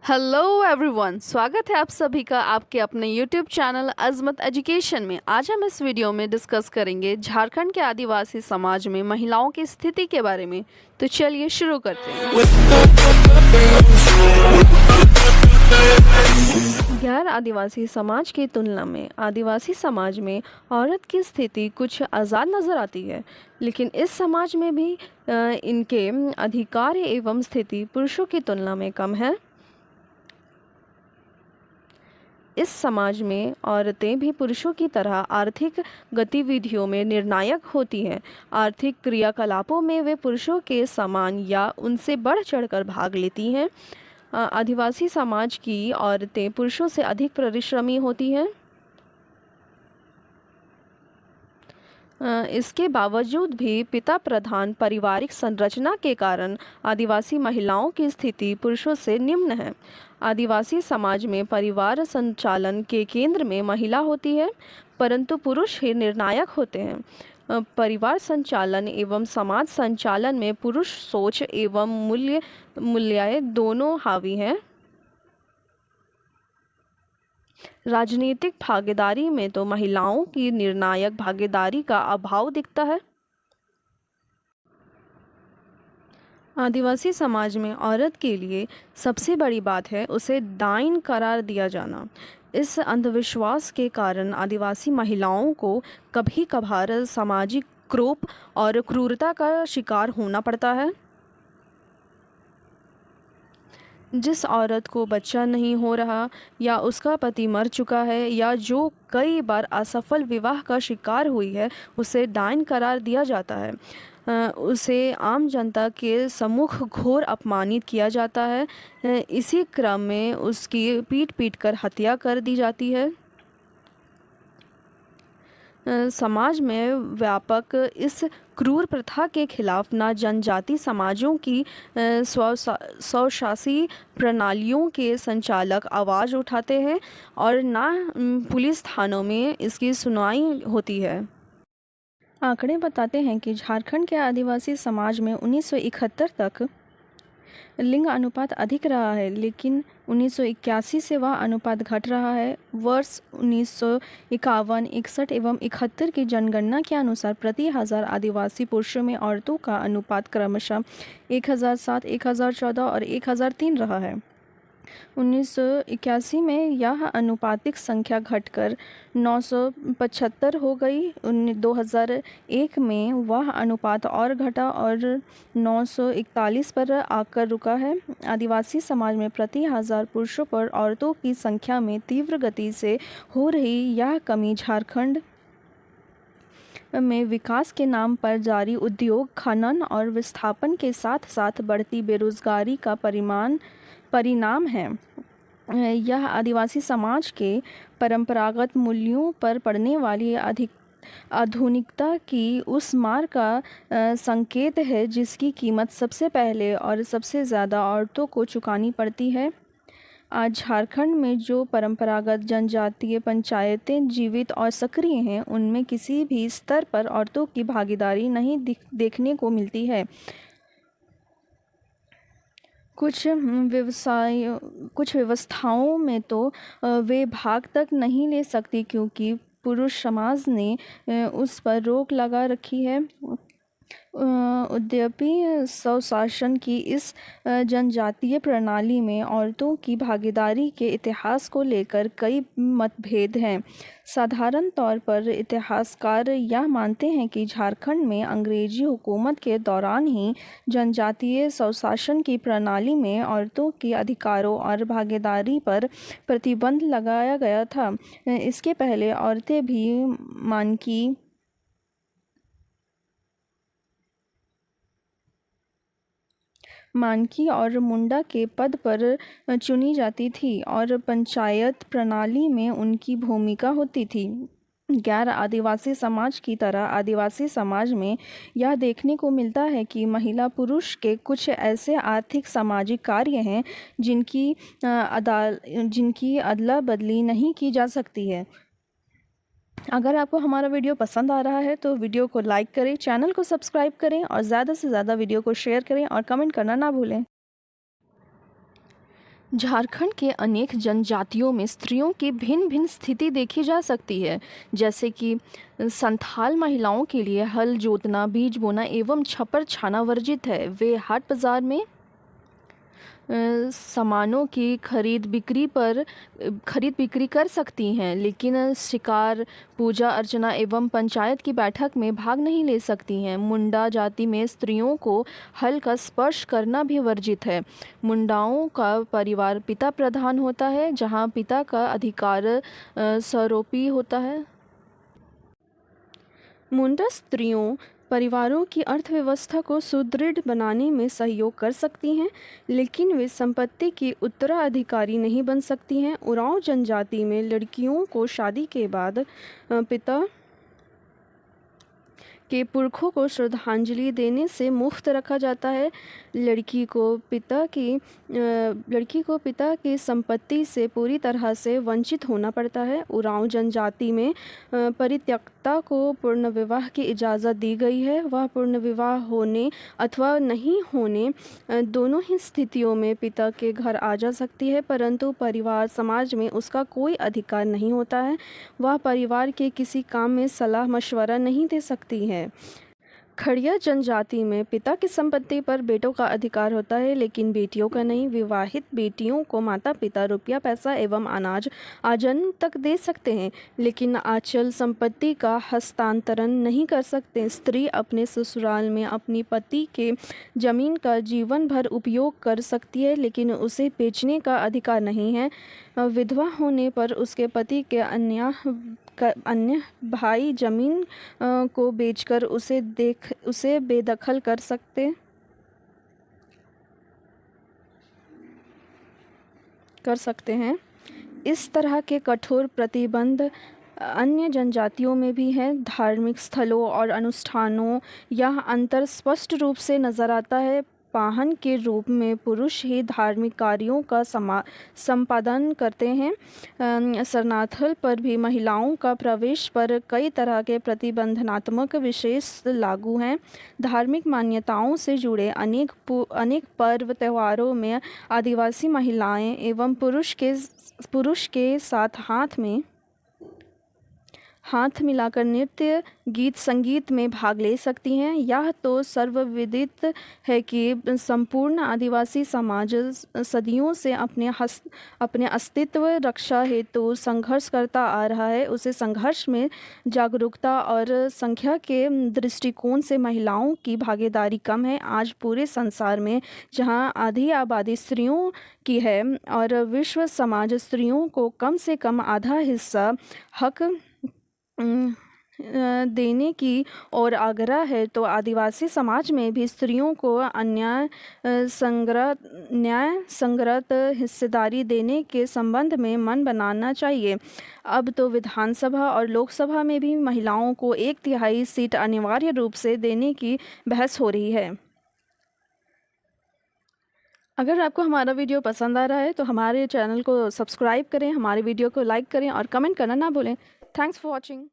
Hello everyone, स्वागत है आप सभी का आपके अपने यूट्यूब चैनल अजमत एजुकेशन में। आज हम इस वीडियो में डिस्कस करेंगे झारखंड के आदिवासी समाज में महिलाओं की स्थिति के बारे में। तो चलिए शुरू करते हैं। गैर आदिवासी समाज की तुलना में आदिवासी समाज में औरत की स्थिति कुछ आज़ाद नज़र आती है, लेकिन इस समाज में भी इनके अधिकार एवं स्थिति पुरुषों की तुलना में कम है। इस समाज में औरतें भी पुरुषों की तरह आर्थिक गतिविधियों में निर्णायक होती हैं। आर्थिक क्रियाकलापों में वे पुरुषों के समान या उनसे बढ़ चढ़कर भाग लेती हैं। आदिवासी समाज की औरतें पुरुषों से अधिक परिश्रमी होती हैं। इसके बावजूद भी पिता प्रधान पारिवारिक संरचना के कारण आदिवासी महिलाओं की स्थिति पुरुषों से निम्न है। आदिवासी समाज में परिवार संचालन के केंद्र में महिला होती है, परंतु पुरुष ही निर्णायक होते हैं। परिवार संचालन एवं समाज संचालन में पुरुष सोच एवं मूल्य दोनों हावी हैं। राजनीतिक भागीदारी में तो महिलाओं की निर्णायक भागीदारी का अभाव दिखता है। आदिवासी समाज में औरत के लिए सबसे बड़ी बात है उसे डाइन करार दिया जाना। इस अंधविश्वास के कारण आदिवासी महिलाओं को कभी कभार सामाजिक क्रोध और क्रूरता का शिकार होना पड़ता है। जिस औरत को बच्चा नहीं हो रहा या उसका पति मर चुका है या जो कई बार असफल विवाह का शिकार हुई है, उसे डाइन करार दिया जाता है। उसे आम जनता के सम्मुख घोर अपमानित किया जाता है। इसी क्रम में उसकी पीट पीट कर हत्या कर दी जाती है। समाज में व्यापक इस क्रूर प्रथा के खिलाफ ना जनजाति समाजों की स्वशासी प्रणालियों के संचालक आवाज़ उठाते हैं और ना पुलिस थानों में इसकी सुनवाई होती है। आंकड़े बताते हैं कि झारखंड के आदिवासी समाज में 1971 तक लिंग अनुपात अधिक रहा है, लेकिन 1981 से वह अनुपात घट रहा है। वर्ष 1951, 61 एवं 71 की जनगणना के अनुसार प्रति हजार आदिवासी पुरुषों में औरतों का अनुपात क्रमशः 1007, 1014 और 1003 रहा है। 1981 में यह अनुपातिक संख्या घटकर 975 हो गई। 2001 में वह अनुपात और घटा और 941 पर आकर रुका है। आदिवासी समाज में प्रति हजार पुरुषों पर औरतों की संख्या में तीव्र गति से हो रही यह कमी झारखंड में विकास के नाम पर जारी उद्योग खनन और विस्थापन के साथ साथ बढ़ती बेरोजगारी का परिणाम है। यह आदिवासी समाज के परंपरागत मूल्यों पर पड़ने वाली आधुनिकता की उस मार का संकेत है जिसकी कीमत सबसे पहले और सबसे ज़्यादा औरतों को चुकानी पड़ती है। आज झारखंड में जो परंपरागत जनजातीय पंचायतें जीवित और सक्रिय हैं, उनमें किसी भी स्तर पर औरतों की भागीदारी नहीं देखने को मिलती है। कुछ व्यवस्थाओं में तो वे भाग तक नहीं ले सकती क्योंकि पुरुष समाज ने उस पर रोक लगा रखी है। यद्यपि स्वशासन की इस जनजातीय प्रणाली में औरतों की भागीदारी के इतिहास को लेकर कई मतभेद हैं। साधारण तौर पर इतिहासकार यह मानते हैं कि झारखंड में अंग्रेजी हुकूमत के दौरान ही जनजातीय स्वशासन की प्रणाली में औरतों के अधिकारों और भागीदारी पर प्रतिबंध लगाया गया था। इसके पहले औरतें भी मानकी और मुंडा के पद पर चुनी जाती थी और पंचायत प्रणाली में उनकी भूमिका होती थी। गैर आदिवासी समाज की तरह आदिवासी समाज में यह देखने को मिलता है कि महिला पुरुष के कुछ ऐसे आर्थिक सामाजिक कार्य हैं जिनकी अदला बदली नहीं की जा सकती है। अगर आपको हमारा वीडियो पसंद आ रहा है तो वीडियो को लाइक करें, चैनल को सब्सक्राइब करें और ज़्यादा से ज़्यादा वीडियो को शेयर करें और कमेंट करना ना भूलें। झारखंड के अनेक जनजातियों में स्त्रियों की भिन्न भिन्न स्थिति देखी जा सकती है। जैसे कि संथाल महिलाओं के लिए हल जोतना, बीज बोना एवं छप्पर छाना वर्जित है। वे हाट बाजार में सामानों की खरीद बिक्री कर सकती हैं, लेकिन शिकार, पूजा अर्चना एवं पंचायत की बैठक में भाग नहीं ले सकती हैं। मुंडा जाति में स्त्रियों को हल का स्पर्श करना भी वर्जित है। मुंडाओं का परिवार पिता प्रधान होता है, जहां पिता का अधिकार स्वरूपी होता है। मुंडा स्त्रियों परिवारों की अर्थव्यवस्था को सुदृढ़ बनाने में सहयोग कर सकती हैं, लेकिन वे संपत्ति की उत्तराधिकारी नहीं बन सकती हैं। उरांव जनजाति में लड़कियों को शादी के बाद पिता के पुरखों को श्रद्धांजलि देने से मुक्त रखा जाता है। लड़की को पिता की संपत्ति से पूरी तरह से वंचित होना पड़ता है। उरांव जनजाति में परित्यक्ता को पूर्ण विवाह की इजाज़त दी गई है। वह पूर्ण विवाह होने अथवा नहीं होने दोनों ही स्थितियों में पिता के घर आ जा सकती है, परंतु परिवार समाज में उसका कोई अधिकार नहीं होता है। वह परिवार के किसी काम में सलाह मशवरा नहीं दे सकती है। खड़िया जनजाति में पिता की संपत्ति पर बेटों का अधिकार होता है, लेकिन बेटियों का नहीं। विवाहित बेटियों को माता पिता रुपया, पैसा एवं अनाज आजन्म तक दे सकते हैं, लेकिन अचल संपत्ति का हस्तांतरण नहीं कर सकते। स्त्री अपने ससुराल में अपनी पति के जमीन का जीवन भर उपयोग कर सकती है, लेकिन उसे बेचने का अधिकार नहीं है। विधवा होने पर उसके पति के अन्य भाई जमीन को बेचकर उसे बेदखल कर सकते हैं। इस तरह के कठोर प्रतिबंध अन्य जनजातियों में भी हैं। धार्मिक स्थलों और अनुष्ठानों यह अंतर स्पष्ट रूप से नज़र आता है। पाहन के रूप में पुरुष ही धार्मिक कार्यों का संपादन करते हैं। शरणार्थल पर भी महिलाओं का प्रवेश पर कई तरह के प्रतिबंधात्मक विशेष लागू हैं। धार्मिक मान्यताओं से जुड़े अनेक पर्व त्योहारों में आदिवासी महिलाएं एवं पुरुष के साथ हाथ मिलाकर नृत्य, गीत, संगीत में भाग ले सकती हैं। यह तो सर्वविदित है कि संपूर्ण आदिवासी समाज सदियों से अपने अस्तित्व रक्षा हेतु संघर्ष करता आ रहा है। उसे संघर्ष में जागरूकता और संख्या के दृष्टिकोण से महिलाओं की भागीदारी कम है। आज पूरे संसार में जहां आधी आबादी स्त्रियों की है और विश्व समाज स्त्रियों को कम से कम आधा हिस्सा हक देने की और आग्रह है, तो आदिवासी समाज में भी स्त्रियों को न्याय संगत हिस्सेदारी देने के संबंध में मन बनाना चाहिए। अब तो विधानसभा और लोकसभा में भी महिलाओं को 1/3 सीट अनिवार्य रूप से देने की बहस हो रही है। अगर आपको हमारा वीडियो पसंद आ रहा है तो हमारे चैनल को सब्सक्राइब करें, हमारे वीडियो को लाइक करें और कमेंट करना ना भूलें। Thanks for watching.